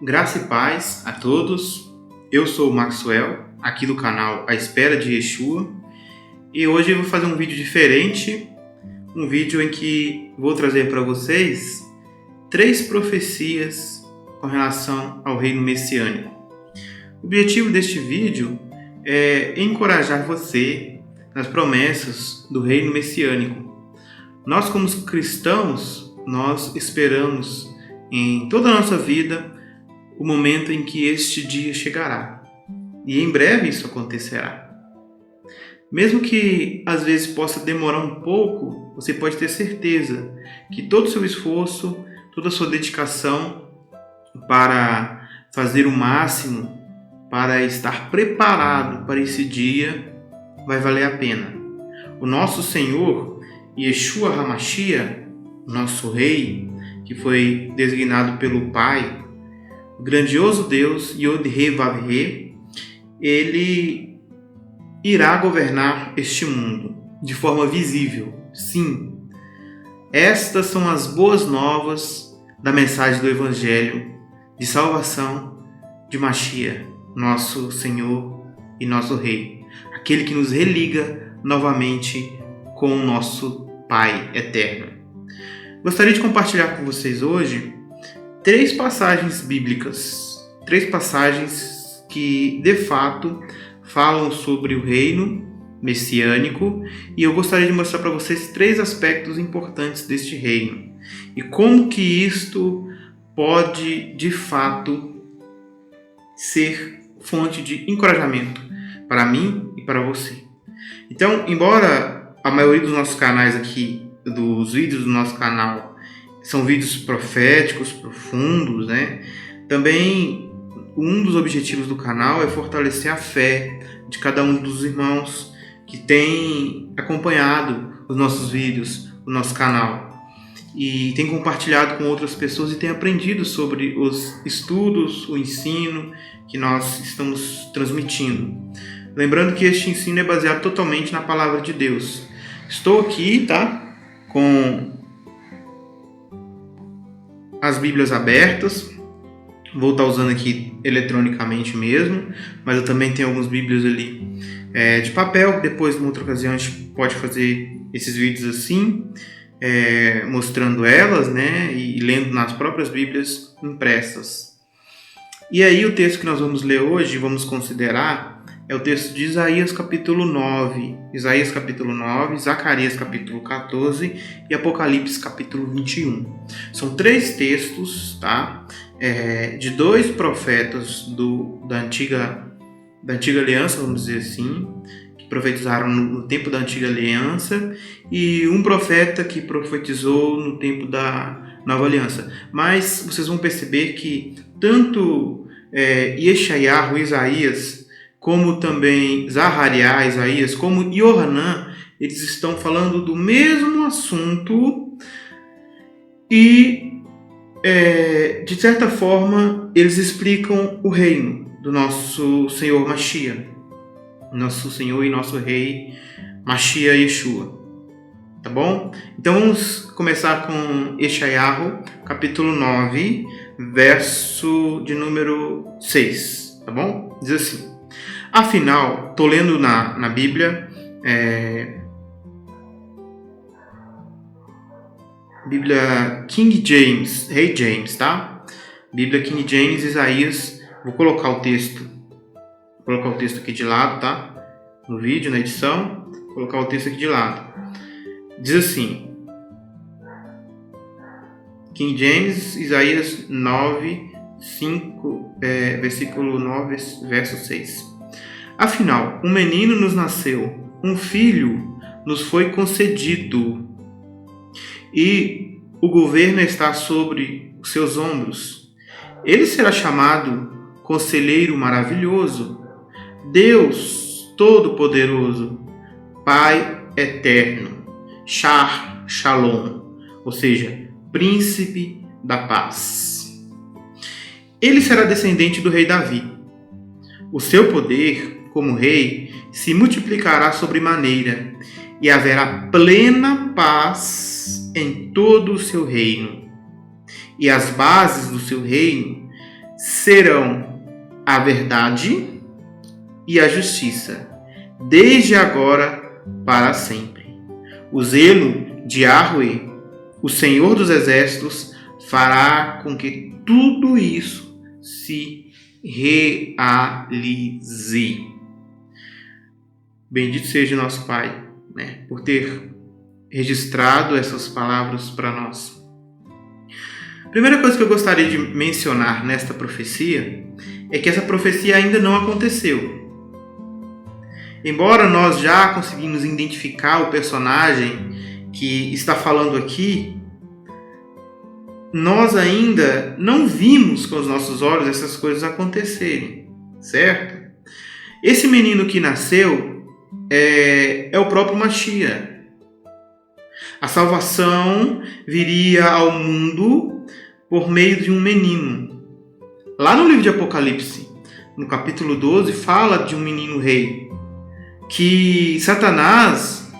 Graça e paz a todos. Eu sou o Maxwell, aqui do canal A Espera de Yeshua, e hoje eu vou fazer um vídeo diferente, um vídeo em que vou trazer para vocês 3 profecias com relação ao reino messiânico. O objetivo deste vídeo é encorajar você nas promessas do reino messiânico. Nós, como cristãos, nós esperamos em toda a nossa vida o momento em que este dia chegará. E em breve isso acontecerá. Mesmo que às vezes possa demorar um pouco, você pode ter certeza que todo o seu esforço, toda a sua dedicação para fazer o máximo, para estar preparado para esse dia, vai valer a pena. O nosso Senhor, Yeshua HaMashiach, nosso Rei, que foi designado pelo Pai, o grandioso Deus, Yod-He-Vav-He, ele irá governar este mundo de forma visível. Sim, estas são as boas novas da mensagem do Evangelho de salvação de Mashiach, nosso Senhor e nosso Rei, aquele que nos religa novamente com o nosso Pai eterno. Gostaria de compartilhar com vocês hoje 3 passagens bíblicas, 3 passagens que de fato falam sobre o reino messiânico, e eu gostaria de mostrar para vocês 3 aspectos importantes deste reino e como que isto pode de fato ser fonte de encorajamento para mim e para você. Então, embora a maioria dos nossos canais aqui, dos vídeos do nosso canal, são vídeos proféticos, profundos, né? Também um dos objetivos do canal é fortalecer a fé de cada um dos irmãos que tem acompanhado os nossos vídeos, o nosso canal, e tem compartilhado com outras pessoas e tem aprendido sobre os estudos, o ensino que nós estamos transmitindo. Lembrando que este ensino é baseado totalmente na palavra de Deus. Estou aqui, tá? Com as Bíblias abertas, vou estar usando aqui eletronicamente mesmo, mas eu também tenho algumas Bíblias ali de papel. Depois, numa outra ocasião, a gente pode fazer esses vídeos assim, mostrando elas, né, e lendo nas próprias Bíblias impressas. E aí o texto que nós vamos ler hoje, vamos considerar, é o texto de Isaías capítulo 9, Zacarias capítulo 14 e Apocalipse capítulo 21. São 3 textos, tá? De 2 profetas da antiga aliança, vamos dizer assim, que profetizaram no tempo da antiga aliança, e um profeta que profetizou no tempo da nova aliança. Mas vocês vão perceber que tanto Yeshayahu, Isaías, como também Zacarias, Isaías, como Yohanan, eles estão falando do mesmo assunto e, de certa forma, eles explicam o reino do nosso Senhor Mashiach, nosso Senhor e nosso Rei Mashiach Yeshua. Tá bom? Então vamos começar com Yeshayahu, capítulo 9, verso de número 6. Tá bom? Diz assim: afinal, estou lendo na Bíblia, Bíblia King James, Rei James, tá? Bíblia King James, Isaías. Vou colocar o texto aqui de lado, tá? No vídeo, na edição, vou colocar o texto aqui de lado. Diz assim, King James, Isaías 9, 5, versículo 9, verso 6. Afinal, um menino nos nasceu, um filho nos foi concedido, e o governo está sobre os seus ombros. Ele será chamado Conselheiro Maravilhoso, Deus Todo-Poderoso, Pai Eterno, Shalom, ou seja, Príncipe da Paz. Ele será descendente do rei Davi. O seu poder como rei se multiplicará sobremaneira, e haverá plena paz em todo o seu reino. E as bases do seu reino serão a verdade e a justiça, desde agora para sempre. O zelo de Yahweh, o Senhor dos Exércitos, fará com que tudo isso se realize. Bendito seja nosso Pai, por ter registrado essas palavras para nós. Primeira coisa que eu gostaria de mencionar nesta profecia é que essa profecia ainda não aconteceu. Embora nós já conseguimos identificar o personagem que está falando aqui, nós ainda não vimos com os nossos olhos essas coisas acontecerem, certo? Esse menino que nasceu é o próprio Mashiach. A salvação viria ao mundo por meio de um menino. Lá no livro de Apocalipse, no capítulo 12, fala de um menino rei, que Satanás,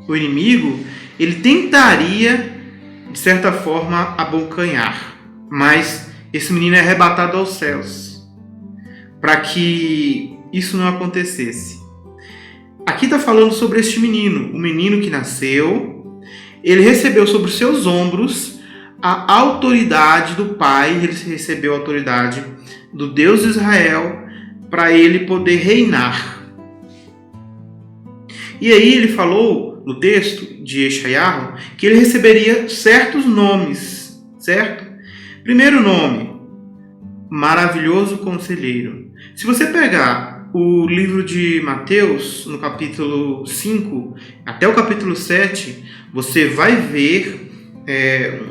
o inimigo, ele tentaria, de certa forma, abocanhar. Mas esse menino é arrebatado aos céus, para que isso não acontecesse. Aqui está falando sobre este menino, o menino que nasceu. Ele recebeu sobre os seus ombros a autoridade do Pai, ele recebeu a autoridade do Deus de Israel para ele poder reinar. E aí ele falou no texto de Yeshayahu que ele receberia certos nomes, certo? Primeiro nome, Maravilhoso Conselheiro. Se você pegar o livro de Mateus, no capítulo 5 até o capítulo 7, você vai ver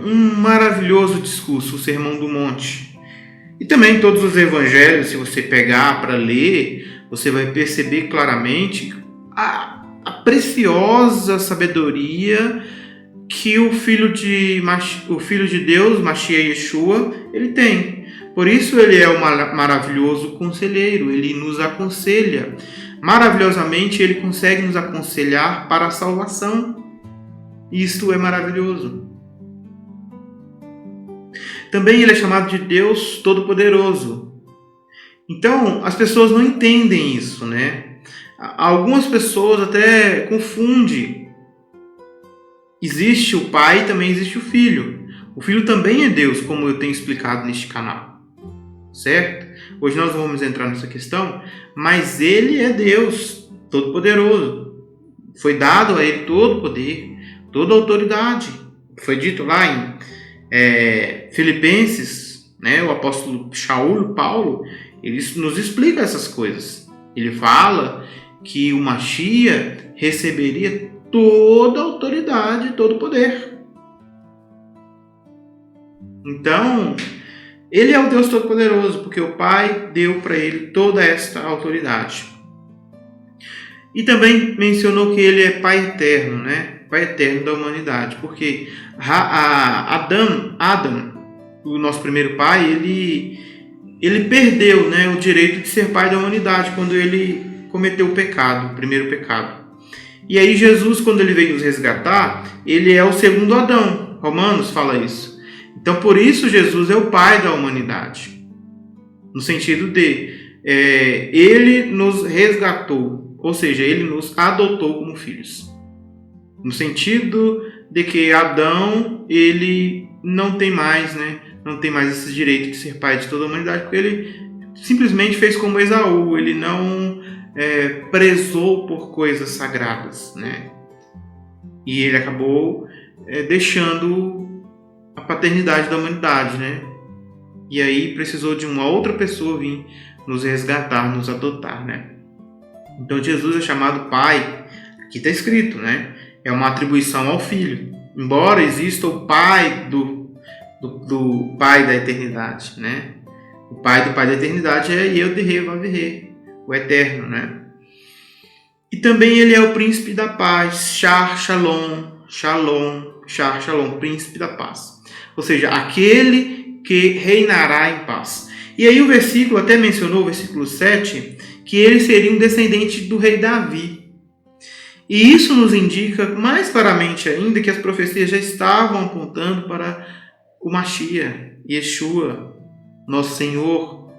um maravilhoso discurso, o Sermão do Monte. E também todos os evangelhos, se você pegar para ler, você vai perceber claramente a preciosa sabedoria que o Filho de Deus, Mashiach Yeshua, ele tem. Por isso ele é o maravilhoso conselheiro, ele nos aconselha. Maravilhosamente ele consegue nos aconselhar para a salvação. Isto é maravilhoso. Também ele é chamado de Deus Todo-Poderoso. Então, as pessoas não entendem isso, Algumas pessoas até confundem. Existe o Pai e também existe o Filho. O Filho também é Deus, como eu tenho explicado neste canal. Certo? Hoje nós não vamos entrar nessa questão, mas ele é Deus Todo-Poderoso. Foi dado a ele todo o poder, toda a autoridade. Foi dito lá em Filipenses, o apóstolo Paulo, ele nos explica essas coisas. Ele fala que o Mashiach receberia toda a autoridade, todo o poder. Então, ele é o Deus Todo-Poderoso, porque o Pai deu para ele toda esta autoridade. E também mencionou que ele é Pai eterno, Pai eterno da humanidade, porque Adão, o nosso primeiro pai, ele perdeu o direito de ser pai da humanidade quando ele cometeu o pecado, o primeiro pecado. E aí Jesus, quando ele veio nos resgatar, ele é o segundo Adão. Romanos fala isso. Então, por isso, Jesus é o pai da humanidade. No sentido de, ele nos resgatou, ou seja, ele nos adotou como filhos. No sentido de que Adão, ele não tem mais, não tem mais esse direito de ser pai de toda a humanidade, porque ele simplesmente fez como Esaú, ele não prezou por coisas sagradas, E ele acabou deixando a paternidade da humanidade, E aí precisou de uma outra pessoa vir nos resgatar, nos adotar, Então Jesus é chamado Pai, aqui está escrito, É uma atribuição ao Filho. Embora exista o Pai do Pai da eternidade, O Pai do Pai da eternidade é Yod-He Vav-He, o Eterno, E também ele é o Príncipe da Paz, Shar Shalom, Shar Shalom, Príncipe da Paz. Ou seja, aquele que reinará em paz. E aí o versículo até mencionou, o versículo 7, que ele seria um descendente do rei Davi. E isso nos indica mais claramente ainda que as profecias já estavam apontando para o Mashiach, Yeshua. nosso Senhor,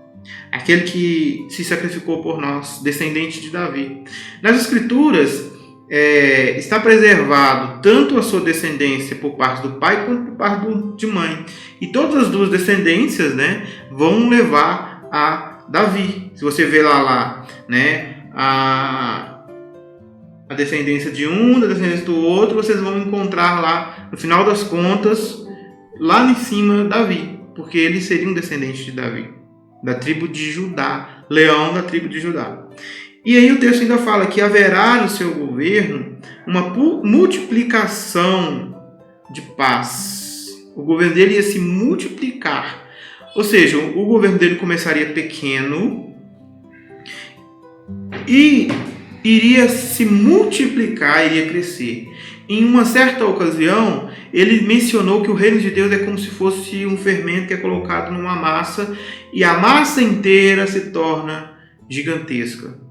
aquele que se sacrificou por nós, descendente de Davi. Nas Escrituras, está preservado tanto a sua descendência por parte do pai quanto por parte de mãe. E todas as duas descendências, né, vão levar a Davi. Se você vê lá né, a descendência de um, da descendência do outro, vocês vão encontrar lá, no final das contas, lá em cima, Davi, porque ele seria um descendente de Davi, da tribo de Judá, leão da tribo de Judá. E aí o texto ainda fala que haverá no seu governo uma multiplicação de paz. O governo dele ia se multiplicar. Ou seja, o governo dele começaria pequeno e iria se multiplicar, iria crescer. Em uma certa ocasião, ele mencionou que o reino de Deus é como se fosse um fermento que é colocado numa massa e a massa inteira se torna gigantesca.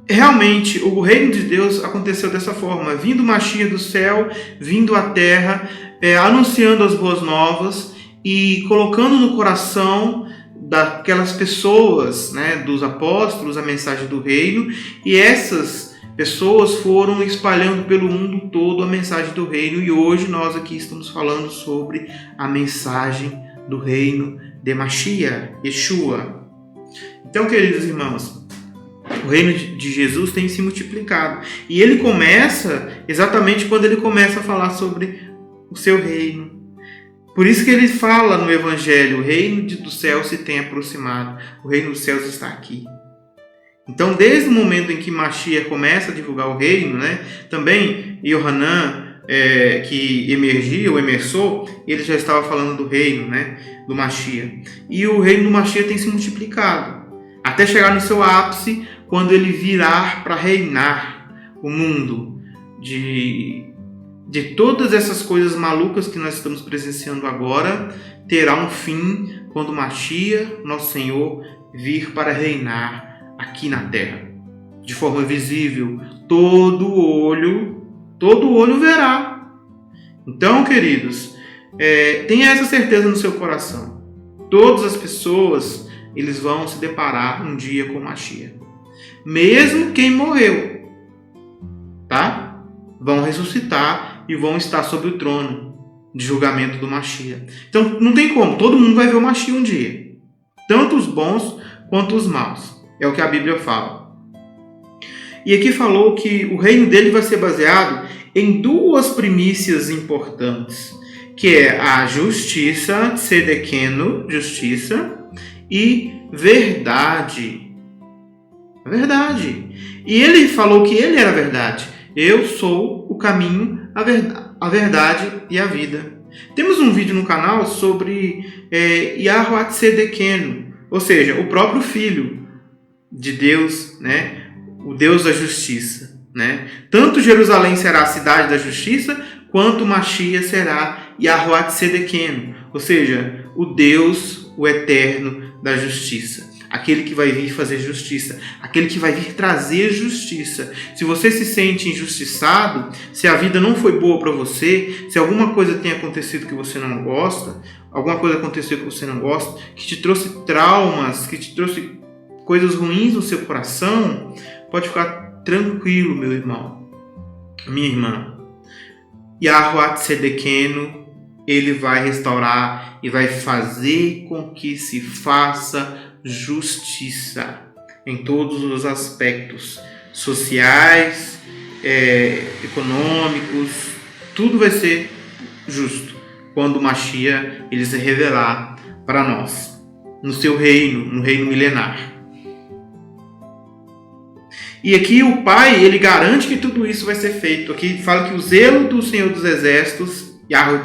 Realmente, o reino de Deus aconteceu dessa forma, vindo Mashiach do céu, vindo à terra, anunciando as boas novas e colocando no coração daquelas pessoas, né, dos apóstolos, a mensagem do reino, e essas pessoas foram espalhando pelo mundo todo a mensagem do reino, e hoje nós aqui estamos falando sobre a mensagem do reino de Mashiach, Yeshua. Então, queridos irmãos, o reino de Jesus tem se multiplicado. E ele começa exatamente quando ele começa a falar sobre o seu reino. Por isso que ele fala no Evangelho, o reino do céu se tem aproximado. O reino dos céus está aqui. Então, desde o momento em que Mashiach começa a divulgar o reino, né, também Yohanan, que emergia ou emerçou, ele já estava falando do reino, né, do Mashiach. E o reino do Mashiach tem se multiplicado, até chegar no seu ápice, quando ele virar para reinar o mundo de todas essas coisas malucas que nós estamos presenciando agora, terá um fim quando Mashiach, nosso Senhor, vir para reinar aqui na terra, de forma visível. Todo olho verá. Então, queridos, tenha essa certeza no seu coração. Todas as pessoas, eles vão se deparar um dia com Mashiach. Mesmo quem morreu, tá? Vão ressuscitar e vão estar sobre o trono de julgamento do Mashiach. Então, não tem como. Todo mundo vai ver o Mashiach um dia. Tanto os bons quanto os maus. É o que a Bíblia fala. E aqui falou que o reino dele vai ser baseado em duas primícias importantes, que é a justiça, tzedekenu, justiça, e verdade. A verdade. E ele falou que ele era a verdade. Eu sou o caminho, a verdade e a vida. Temos um vídeo no canal sobre Yahuwah Tzedekenu, ou seja, o próprio Filho de Deus, né? O Deus da justiça, né? Tanto Jerusalém será a cidade da justiça, quanto Mashiach será Yahuwah Tzedekenu, ou seja, o Deus, o eterno da justiça. Aquele que vai vir fazer justiça, aquele que vai vir trazer justiça. Se você se sente injustiçado, se a vida não foi boa para você, se alguma coisa tem acontecido que você não gosta, alguma coisa aconteceu que você não gosta, que te trouxe traumas, que te trouxe coisas ruins no seu coração, pode ficar tranquilo, meu irmão, minha irmã. Yahuwah Tzedekenu, ele vai restaurar e vai fazer com que se faça justiça em todos os aspectos sociais, econômicos, tudo vai ser justo quando o Mashiach ele se revelar para nós no seu reino, no reino milenar. E aqui o Pai, ele garante que tudo isso vai ser feito. Aqui fala que o zelo do Senhor dos Exércitos, Yahuwah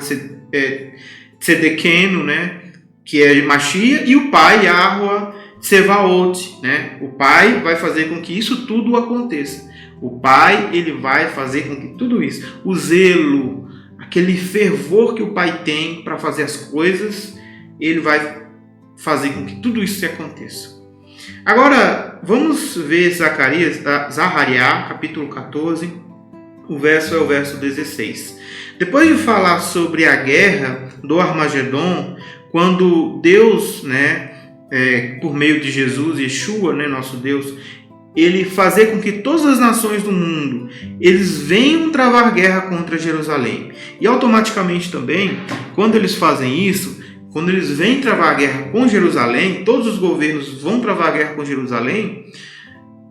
Tzedekenu, né, que é Mashiach, e o Pai, Yahuwah Tsevaot, né? O Pai vai fazer com que isso tudo aconteça. O Pai, ele vai fazer com que tudo isso, o zelo, aquele fervor que o Pai tem para fazer as coisas, ele vai fazer com que tudo isso aconteça. Agora, vamos ver Zacariá, capítulo 14, o verso é o verso 16. Depois de falar sobre a guerra do Armagedon, quando Deus, né, por meio de Jesus, Yeshua, né, nosso Deus, ele fazer com que todas as nações do mundo eles venham travar guerra contra Jerusalém. E automaticamente também, quando eles fazem isso, quando eles vêm travar guerra com Jerusalém, todos os governos vão travar guerra com Jerusalém,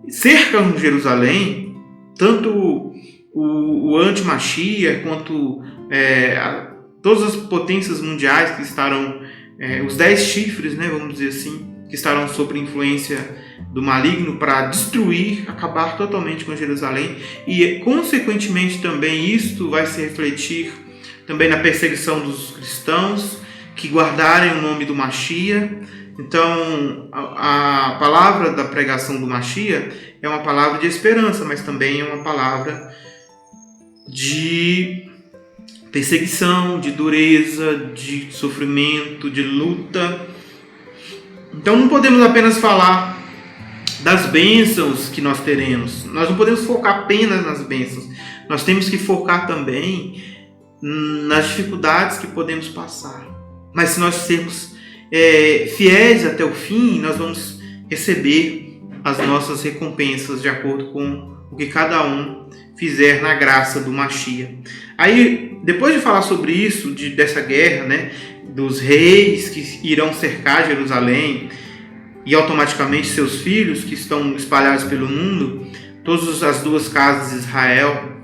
cercam Jerusalém, tanto o anti-Mashiach quanto todas as potências mundiais que estarão, os 10 chifres, né, vamos dizer assim, que estarão sob influência do maligno para destruir, acabar totalmente com Jerusalém. E, consequentemente, também isto vai se refletir também na perseguição dos cristãos que guardarem o nome do Mashiach. Então, a palavra da pregação do Mashiach é uma palavra de esperança, mas também é uma palavra de perseguição, de dureza, de sofrimento, de luta. Então, não podemos apenas falar das bênçãos que nós teremos. Nós não podemos focar apenas nas bênçãos. Nós temos que focar também nas dificuldades que podemos passar. Mas se nós sermos fiéis até o fim, nós vamos receber as nossas recompensas de acordo com o que cada um fizer na graça do Mashiach. Aí, depois de falar sobre isso, dessa guerra, né, dos reis que irão cercar Jerusalém, e automaticamente seus filhos que estão espalhados pelo mundo, todas as duas casas de Israel,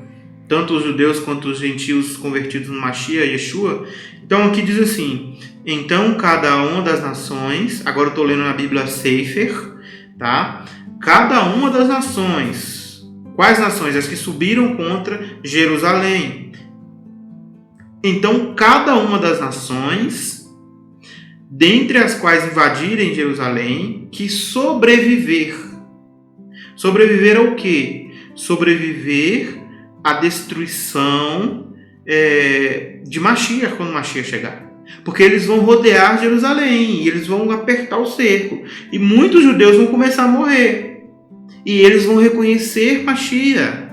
tanto os judeus quanto os gentios convertidos no Mashiach, Yeshua. Então aqui diz assim: então cada uma das nações, agora eu estou lendo na Bíblia Sefer, tá? Cada uma das nações, quais nações? As que subiram contra Jerusalém. Então cada uma das nações, dentre as quais invadirem Jerusalém, que sobreviver. Sobreviver ao quê? Sobreviver à destruição de Mashiach, quando Mashiach chegar. Porque eles vão rodear Jerusalém, e eles vão apertar o cerco. E muitos judeus vão começar a morrer. E eles vão reconhecer Mashiach.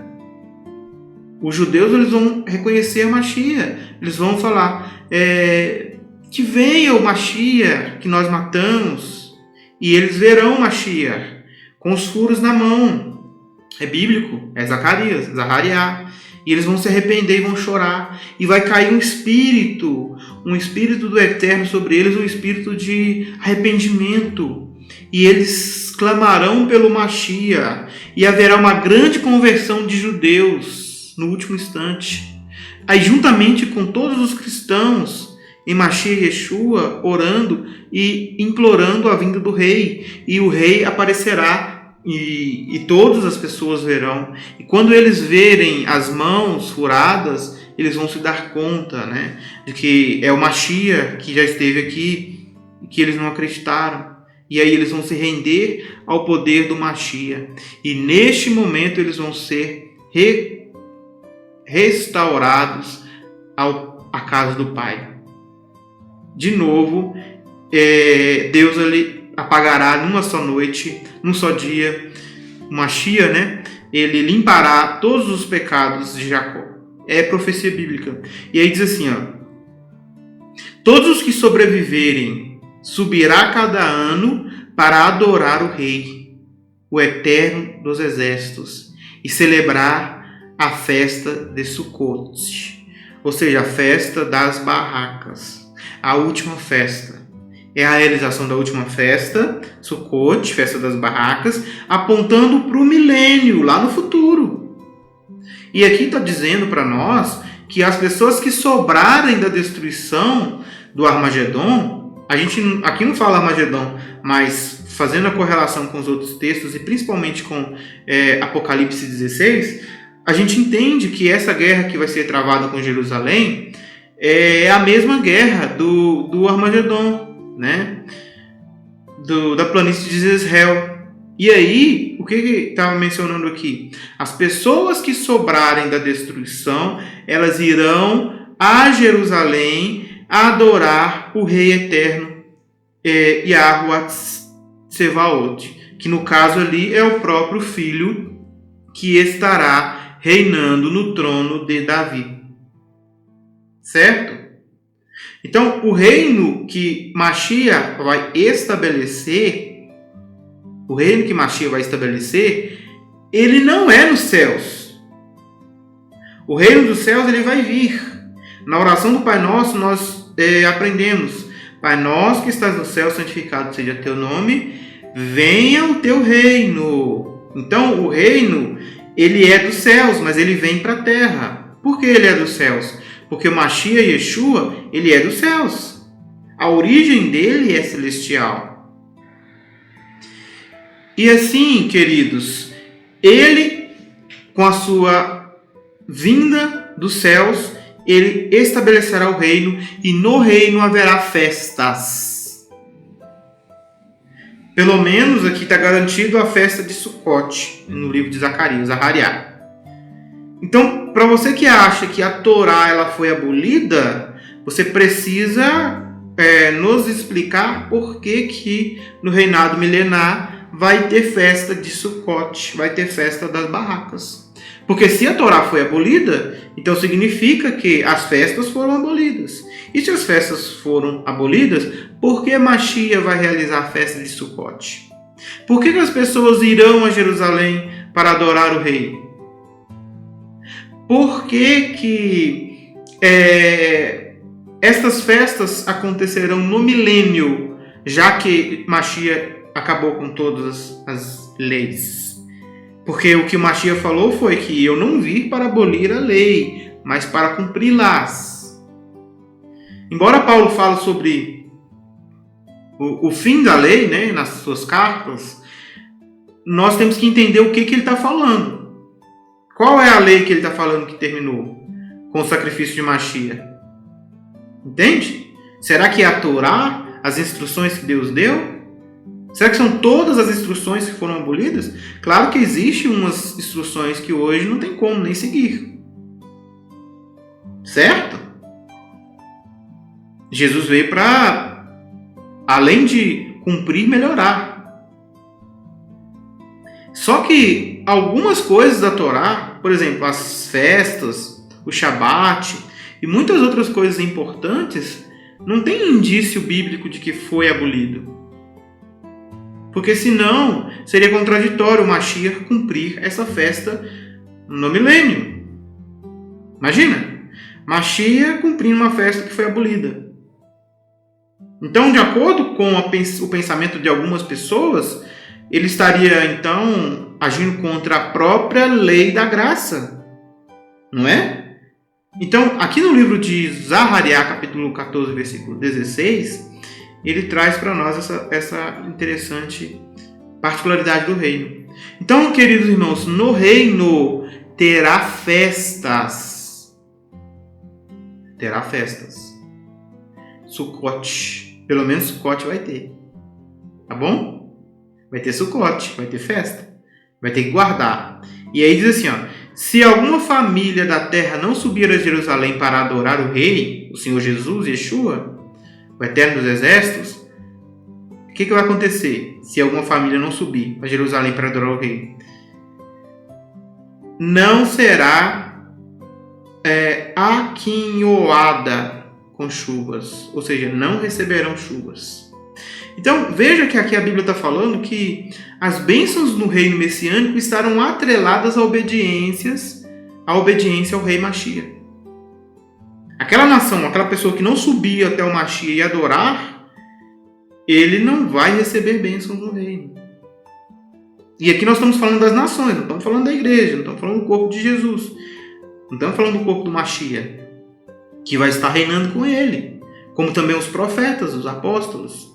Os judeus eles vão reconhecer Mashiach. Eles vão falar... que venha o Mashiach que nós matamos, e eles verão o Mashiach com os furos na mão. É bíblico, é Zacarias, e eles vão se arrepender e vão chorar, e vai cair um espírito do Eterno sobre eles, um espírito de arrependimento, e eles clamarão pelo Mashiach, e haverá uma grande conversão de judeus no último instante. Aí, juntamente com todos os cristãos em Mashiach Yeshua, orando e implorando a vinda do rei. E o rei aparecerá e todas as pessoas verão. E quando eles verem as mãos furadas, eles vão se dar conta, né, de que é o Mashiach que já esteve aqui e que eles não acreditaram. E aí eles vão se render ao poder do Mashiach. E neste momento eles vão ser restaurados à casa do Pai. De novo, Deus ele apagará numa só noite, num só dia, o Mashiach, né? Ele limpará todos os pecados de Jacó. É profecia bíblica. E aí diz assim, ó: todos os que sobreviverem subirá cada ano para adorar o Rei, o Eterno dos Exércitos, e celebrar a festa de Sukkot, ou seja, a festa das barracas. A última festa é a realização da última festa, Sukkot, festa das barracas, apontando para o milênio, lá no futuro. E aqui está dizendo para nós que as pessoas que sobrarem da destruição do Armagedon, a gente aqui não fala Armagedon, mas fazendo a correlação com os outros textos e principalmente com Apocalipse 16, a gente entende que essa guerra que vai ser travada com Jerusalém é a mesma guerra do Armagedon, né? Da planície de Israel. E aí, o que estava mencionando aqui? As pessoas que sobrarem da destruição, elas irão a Jerusalém adorar o Rei Eterno, Yahuwah Tsevaot, que no caso ali é o próprio Filho que estará reinando no trono de Davi. Certo? Então, o reino que Mashiach vai estabelecer, ele não é nos céus. O reino dos céus ele vai vir. Na oração do Pai Nosso nós aprendemos: Pai Nosso que estás no céu, santificado seja teu nome, venha o teu reino. Então, o reino ele é dos céus, mas ele vem para a terra. Por que ele é dos céus? Porque o Mashiach Yeshua, ele é dos céus. A origem dele é celestial. E assim, queridos, ele, com a sua vinda dos céus, ele estabelecerá o reino e no reino haverá festas. Pelo menos aqui está garantido a festa de Sukkot, no livro de Zacarias, Zahariá. Então, para você que acha que a Torá ela foi abolida, você precisa nos explicar por que no reinado milenar vai ter festa de Sukkot, vai ter festa das barracas. Porque se a Torá foi abolida, então significa que as festas foram abolidas. E se as festas foram abolidas, por que Mashiach vai realizar a festa de Sukkot? Por que as pessoas irão a Jerusalém para adorar o rei? Por que estas festas acontecerão no milênio, já que Mashiach acabou com todas as leis? Porque o que o Mashiach falou foi que eu não vim para abolir a lei, mas para cumpri-las. Embora Paulo fale sobre o fim da lei, né, nas suas cartas, nós temos que entender o que ele está falando. Qual é a lei que ele está falando que terminou com o sacrifício de Mashiach? Entende? Será que é a Torá, as instruções que Deus deu? Será que são todas as instruções que foram abolidas? Claro que existem umas instruções que hoje não tem como nem seguir. Certo? Jesus veio para, além de cumprir, melhorar. Só que algumas coisas da Torá, por exemplo, as festas, o Shabat e muitas outras coisas importantes, não tem indício bíblico de que foi abolido. Porque senão seria contraditório o Mashiach cumprir essa festa no milênio. Imagina, Mashiach cumprindo uma festa que foi abolida. Então, de acordo com o pensamento de algumas pessoas, ele estaria, então, agindo contra a própria lei da graça. Não é? Então, aqui no livro de Zahariá, capítulo 14, versículo 16, ele traz para nós essa interessante particularidade do reino. Então, queridos irmãos, no reino terá festas. Terá festas. Sukkot. Pelo menos Sukkot vai ter. Tá bom? Vai ter Sukkot, vai ter festa. Vai ter que guardar. E aí diz assim, ó: se alguma família da terra não subir a Jerusalém para adorar o rei, o Senhor Jesus, Yeshua, o Eterno dos Exércitos, o que vai acontecer se alguma família não subir a Jerusalém para adorar o rei? Não será aquinhoada com chuvas, ou seja, não receberão chuvas. Então, veja que aqui a Bíblia está falando que as bênçãos no reino messiânico estarão atreladas à obediência ao rei Mashiach. Aquela nação, aquela pessoa que não subia até o Mashiach e adorar, ele não vai receber bênçãos no reino. E aqui nós estamos falando das nações, não estamos falando da igreja, não estamos falando do corpo de Jesus. Não estamos falando do corpo do Mashiach, que vai estar reinando com ele. Como também os profetas, os apóstolos.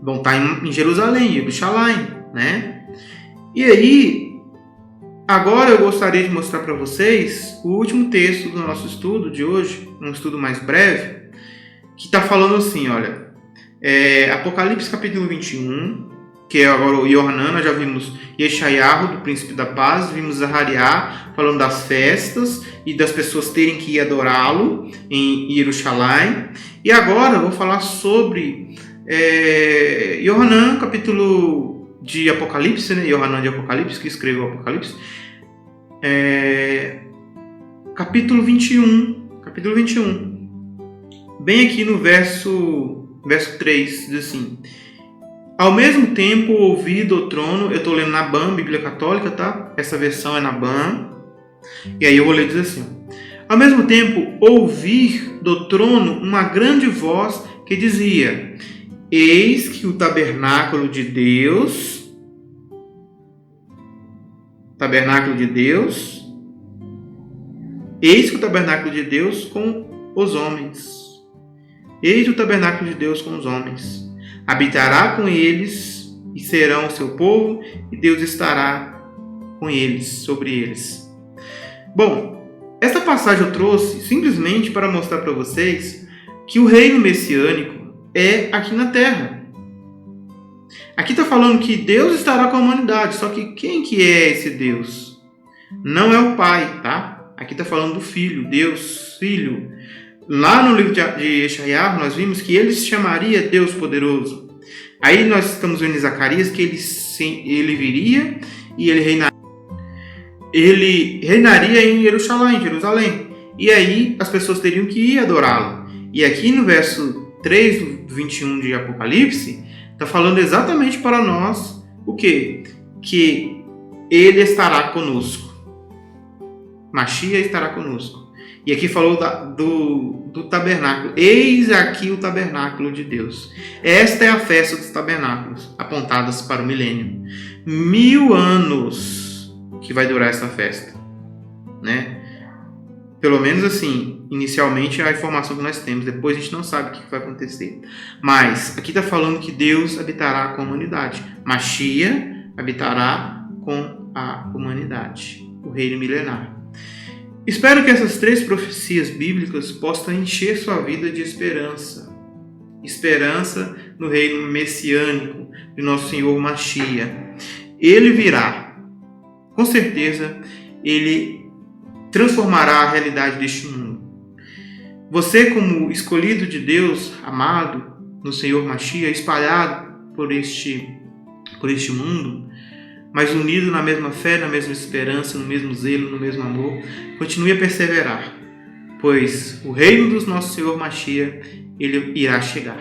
Vão estar em Jerusalém, em Jerusalém, né? E aí, agora eu gostaria de mostrar para vocês o último texto do nosso estudo de hoje, um estudo mais breve, que está falando assim, olha, Apocalipse capítulo 21, que é agora o Yohanan, nós já vimos Yeshayahu, do Príncipe da Paz, vimos Zahariá, falando das festas e das pessoas terem que ir adorá-lo em Jerusalém. E agora eu vou falar sobre Yohanan, capítulo de Apocalipse, né? Yohanan de Apocalipse, que escreveu o Apocalipse, capítulo 21. bem aqui no verso 3, diz assim: ao mesmo tempo ouvi do trono, eu estou lendo na BAM, Bíblia Católica, tá? Essa versão é na BAM. E aí eu vou ler, diz assim: ao mesmo tempo ouvir do trono uma grande voz que dizia: eis que o tabernáculo de Deus, eis que o tabernáculo de Deus com os homens. Eis o tabernáculo de Deus com os homens. Habitará com eles e serão o seu povo, e Deus estará com eles, sobre eles. Bom, essa passagem eu trouxe simplesmente para mostrar para vocês que o reino messiânico é aqui na terra. Aqui está falando que Deus estará com a humanidade, só que quem que é esse Deus? Não é o Pai, tá? Aqui está falando do Filho, Deus, Filho. Lá no livro de Eshaiah, nós vimos que ele se chamaria Deus Poderoso. Aí nós estamos vendo em Zacarias que ele viria e ele reinaria em Jerusalém. E aí as pessoas teriam que ir adorá-lo. E aqui no verso 3 do 21 de Apocalipse, está falando exatamente para nós o quê? Que ele estará conosco. Mashiach estará conosco. E aqui falou do tabernáculo. Eis aqui o tabernáculo de Deus. Esta é a festa dos tabernáculos, apontadas para o milênio. 1000 anos que vai durar essa festa, né? Pelo menos assim, inicialmente é a informação que nós temos. Depois a gente não sabe o que vai acontecer. Mas aqui está falando que Deus habitará com a humanidade. Mashiach habitará com a humanidade. O reino milenar. Espero que essas 3 profecias bíblicas possam encher sua vida de esperança. Esperança no reino messiânico de nosso Senhor Mashiach. Ele virá. Com certeza, ele transformará a realidade deste mundo. Você, como escolhido de Deus, amado no Senhor Mashiach, espalhado por este mundo, mas unido na mesma fé, na mesma esperança, no mesmo zelo, no mesmo amor, continue a perseverar, pois o reino do nosso Senhor Mashiach, ele irá chegar.